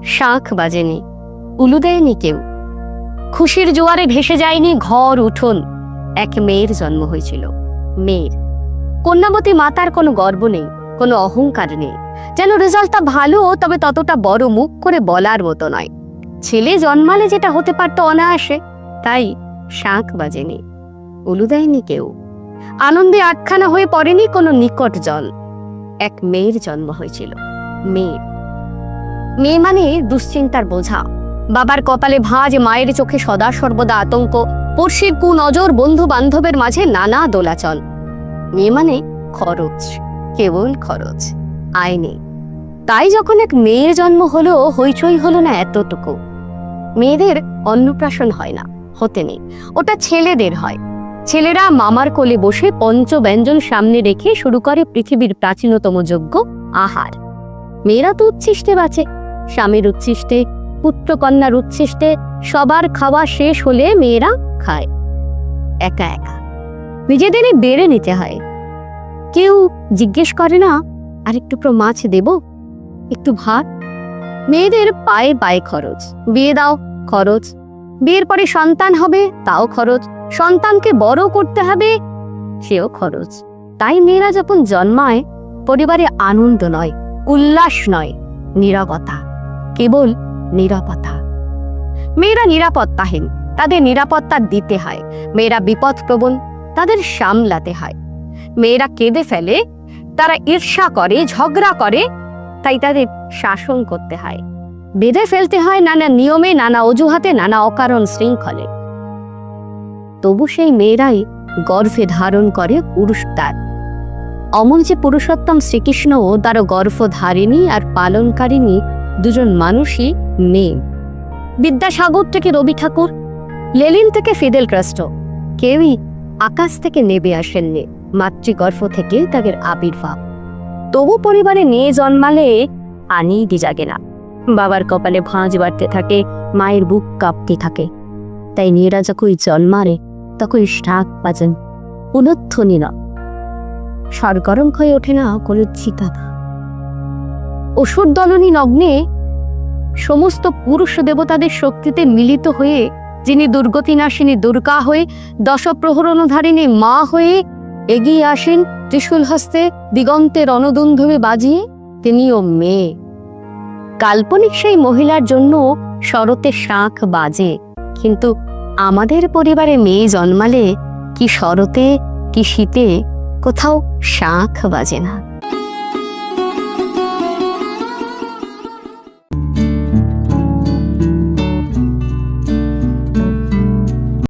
শাঁখ বাজেনি, উলু দেয়নি কেউ, খুশির জোয়ারে ভেসে যায়নি ঘর উঠোন। এক মেয়ের জন্ম হয়েছিল, মেয়ের। কন্যাবতী মাতার কোনো গর্ব নেই, কোনো অহংকার নেই, যেন রেজাল্টটা ভালো তবে ততটা বড় মুখ করে বলার মতো নয়। ছেলে জন্মালে যেটা হতে পারত অনায়াসে, তাই শাঁখ বাজেনি, উলু দেয়নি কেউ, আনন্দে আটখানা হয়ে পড়েনি কোনো নিকট জল। এক মেয়ের জন্ম হয়েছিল, মেয়ে। মেয়ে মানে দুশ্চিন্তার বোঝা, বাবার কপালে ভাঁজ, মায়ের চোখে সদা সর্বদা আতঙ্ক, পড়শির কুনজর, বন্ধু বান্ধবের মাঝে নানা দোলাচল। মেয়ে মানে খরচ, কেবল খরচ, আয় নেই। তাই যখন এক মেয়ের জন্ম হলো, হইচই হলো না এতটুকু। মেয়েদের অন্নপ্রাশন হয় না, হতে নেই, ওটা ছেলেদের হয়। ছেলেরা মামার কোলে বসে পঞ্চব্যঞ্জন সামনে রেখে শুরু করে পৃথিবীর প্রাচীনতম যজ্ঞ, আহার। মেয়েরা তো উচ্ছিষ্টে বাঁচে, স্বামীর উচ্ছিষ্টে, পুত্রকন্যার উচ্ছিষ্টে। সবার খাওয়া শেষ হলে মেয়েরা খায় একা একা, নিজেদেরই বেড়ে নিতে হয়। কেউ জিজ্ঞেস করে না, আর একটু মাছ দেব, একটু ভাত। মেয়েদের পায়ে পায়ে খরচ, বিয়ে দাও খরচ, বিয়ের পরে সন্তান হবে তাও খরচ, সন্তানকে বড় করতে হবে সেও খরচ। তাই মেয়েরা যখন জন্মায়, পরিবারে আনন্দ নয়, উল্লাস নয়, নীরবতা, কেবল নীরবতা। মেয়েরা নিরাপত্তাহীন, তাদের নিরাপত্তা দিতে হয়। মেয়েরা বিপদপ্রবণ, তাদের সামলাতে হয়। মেয়েরা কেঁদে ফেলে, তারা ঈর্ষা করে, ঝগড়া করে, তাই তাদের শাসন করতে হয়। বেঁধে ফেলতে হয় নানা নিয়মে, নানা অজুহাতে, নানা অকারণ শৃঙ্খলে। তবু সেই মেয়েরাই গর্ভে ধারণ করে পুরুষতার। অমল যে পুরুষোত্তম শ্রীকৃষ্ণ, তারও গর্ভধারিণী আর পালনকারিণী দুজন মানুষই মেয়ে। বিদ্যাসাগর থেকে রবি ঠাকুর, লেনিন থেকে ফিদেল ক্যাস্ট্রো, কেউই আকাশ থেকে নেমে আসেননি, মাতৃগর্ভ থেকে তাদের আবির্ভাব। তবু পরিবারে মেয়ে জন্মালে আনিই জাগে না, বাবার কপালে ভাঁজ বাড়তে থাকে, মায়ের বুক কাঁপতে থাকে। তাই মেয়েরা যখন জন্মারে তখন শাঁখ বাজেন, উলুধ্বনি না, সরগরম হয়ে ওঠে না কোনো চিতা। অসুর দলনী লগ্নে সমস্ত পুরুষ দেবতাদের শক্তিতে মিলিত হয়ে যিনি দুর্গতি নাশিনী দুর্গা হয়ে, দশপ্রহরণধারিণী মা হয়ে এগিয়ে আসেন ত্রিশূল হস্তে, দিগন্তের রণদুন্ধুবে বাজিয়ে, তিনিও মেয়ে। কাল্পনিক সেই মহিলার জন্য শরতে শাঁখ বাজে, কিন্তু আমাদের পরিবারে মেয়ে জন্মালে কি শরতে কি শীতে কোথাও শাঁখ বাজে না।